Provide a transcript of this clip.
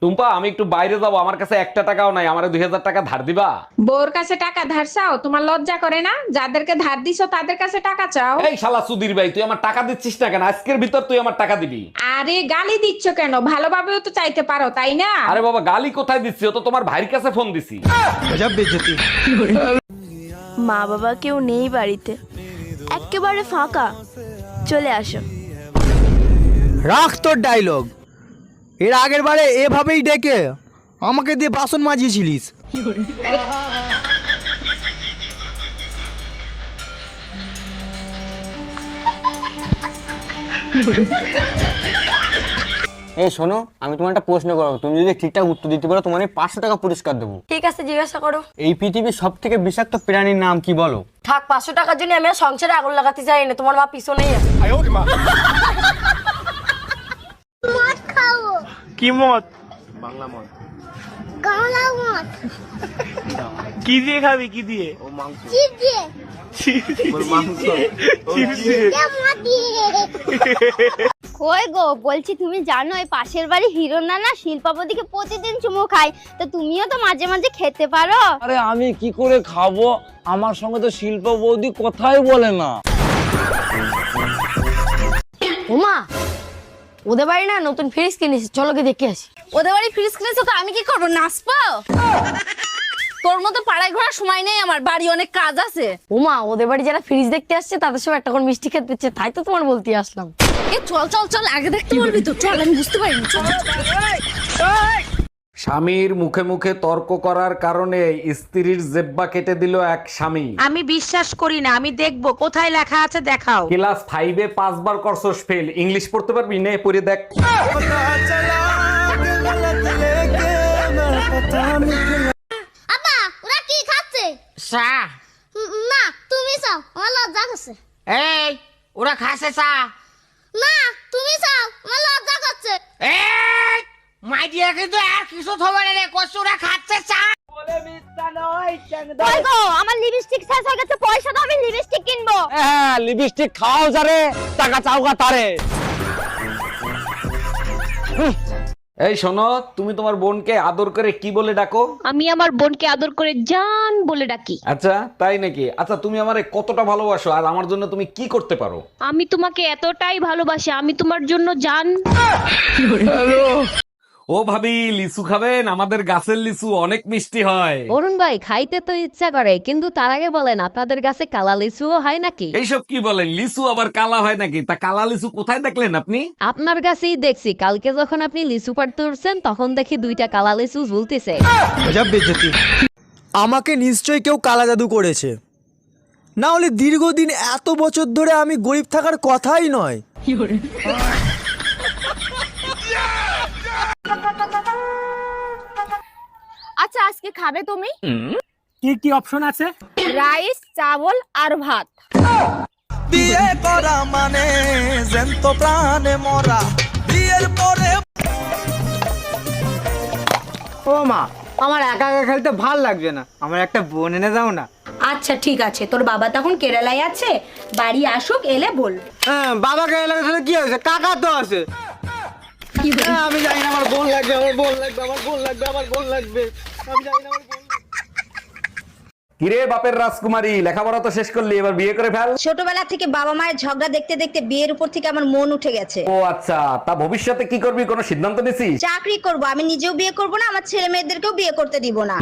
টুম্পা, আমি একটু বাইরে যাবো, আমার কাছে একটা টাকাও নাই, আমারে 2000 টাকা ধার দিবা? বউর কাছে টাকা ধার চাও? তোমার লজ্জা করে না? যাদেরকে ধার দিছো তাদের কাছে টাকা চাও? এই শালা সুধীর ভাই, তুই আমার টাকা দিচ্ছিস না কেন? আজকের ভিতর তুই আমার টাকা দিবি। আরে গালি দিচ্ছ কেন? ভালোভাবেও তো চাইতে পারো, তাই না? আরে বাবা, গালি কোথায় দিচ্ছি? ও তো তোমার ভাইয়ের কাছে ফোন দিছি। মা বাবা কেউ নেই বাড়িতে, একেবারে ফাঁকা। চলে আসো। রাখ তোর ডায়লগ। এর আগের বারে এভাবেই ডেকে আমাকে দিয়ে বাসন মাজিয়েছিলিস। এই শোনো, আমি তোমার একটা প্রশ্ন করবো, তুমি যদি ঠিকঠাক উত্তর দিতে পারো তোমার 500 টাকা পুরস্কার দেবো। ঠিক আছে, জিজ্ঞাসা করো। এই পৃথিবীর সব থেকে বিষাক্ত প্রাণীর নাম কি বলো? থাক, 500 টাকার জন্য আমি আর সংসারে আগুন লাগাতে চাই না। তোমার মা পিছনেই আছে। মদ খাবো। কি মদ? গাঁলা মদ। কি দিয়ে খাবি? কি দিয়ে? চিপ দিয়ে। চিপস দিয়ে। মদ দিয়ে। কই গো, বলছি তুমি জানো এই পাশের বাড়ি হিরো নানা শিল্পাপতিকে প্রতিদিন চুমু খায়, তো তুমিও তো মাঝে মাঝে খেতে পারো। আরে আমি কি করে খাবো? আমার সঙ্গে তো শিল্প বৌদি কথাই বলে না। ওমা, ওদের বাড়ি না নতুন ফ্রিজ কিনেছে, চলো গিয়ে দেখে আসি। ওদের বাড়ি ফ্রিজ কিনেছো তো আমি কি করবো? নাচবো? তোর মতো পাড়ায় ঘোরার সময় নেই আমার, বাড়ি অনেক কাজ আছে। ওমা, ওদের বাড়ি যারা ফ্রিজ দেখতে আসছে তাদের সব একটা করে মিষ্টি খেতে দিচ্ছে, তাই তো তোমার বলতে আসলাম। এ চল চল চল, আগে দেখতে বলবি তো, চল, আমি বুঝতে পারিনি। চল, চল, চল। স্বামীর মুখে মুখে তর্ক করার কারণে স্ত্রীর জেব্বা কেটে দিল এক স্বামী। আমি বিশ্বাস করি না, আমি দেখবো কোথায় লেখা আছে, দেখাও। ক্লাস 5-এ 5 বার করছস ফেল, ইংলিশ পড়তে পারবি? নে পড়ে দেখ। আপা, ওরা কি খাচ্ছে? চা। না, তুমি চাও, আমার লজ্জা করছে। এই, ওরা খাসে চা। না, তুমি চাও, আমার লজ্জা করছে। এই, মাইডিয়া কিন্তু আর কিছু থবে না রে, কচুরা খাচ্ছে চা। কই গো, আমার লিপস্টিক শেষ হয়ে গেছে, পয়সা দাও, আমি লিপস্টিক কিনবো। হ্যাঁ, লিপস্টিক খাও যারে, টাকা চাওগা তারে। এই শোনো, তুমি তোমার বোনকে আদর করে কি বলে ডাকো? আমি আমার বোনকে আদর করে জান বলে ডাকি। আচ্ছা, তাই নাকি? আচ্ছা, তুমি আমারে কতটা ভালোবাসো আর আমার জন্য তুমি কি করতে পারো? আমি তোমাকে এতটাই ভালোবাসি, আমি তোমার জন্য জান। ও ভাবি, লিচু খাবেন? আমাদের গাছের লিচু অনেক মিষ্টি হয়। অরুণ ভাই, খাইতে তো ইচ্ছা করে, কিন্তু তার আগে বলেন আপনাদের কাছে কালা লিচুও হয় নাকি? এইসব কি বলেন? লিচু আবার কালা হয় নাকি? তা কালা লিচু কোথায় দেখলেন আপনি? আপনার কাছেই দেখছি, কালকে যখন আপনি লিচু পাড়তে উঠছেন তখন দেখি 2টা কালা লিচু ঝুলতেছে। আমাকে নিশ্চয়ই কেউ কালা জাদু করেছে, না হলে দীর্ঘদিন এত বছর ধরে আমি গরিব থাকার কথাই নয়। আচ্ছা, আজকে খাবে তুমি? কি কি অপশন আছে? রাইস, চাবল আর ভাত। বিয়ে করা মানে জ্যান্ত প্রাণে মরা। বিয়ের পরে ও মা, আমার একা একা খেলতে ভাল লাগছে না, আমার একটা বোন এনে দাও না। আচ্ছা ঠিক আছে, তোর বাবা তখন কেরালায় আছে, বাড়ি আসুক, এলে বল। হ্যাঁ, বাবাকে এলাকা সাথে কি হয়েছে? কাকা তো আছে। হ্যাঁ, আমি জানি না, আমার বোন লাগবে, আমার বোন লাগবে, আমার বোন লাগবে, আমার বোন লাগবে। আমি জানি না, আমার বোন লাগবে। কিরে বাপের রাজকুমারী, লেখাপড়া তো শেষ করলি, এবার বিয়ে করে ফেল। ছোটবেলা থেকে বাবা মায়ের ঝগড়া দেখতে দেখতে বিয়ের উপর থেকে আমার মন উঠে গেছে। ও আচ্ছা, তা ভবিষ্যতে কি করবি, কোনো সিদ্ধান্ত নিছিস? চাকরি করব, আমি নিজেও বিয়ে করব না, আমার ছেলে মেয়েদেরকেও বিয়ে করতে দিব না।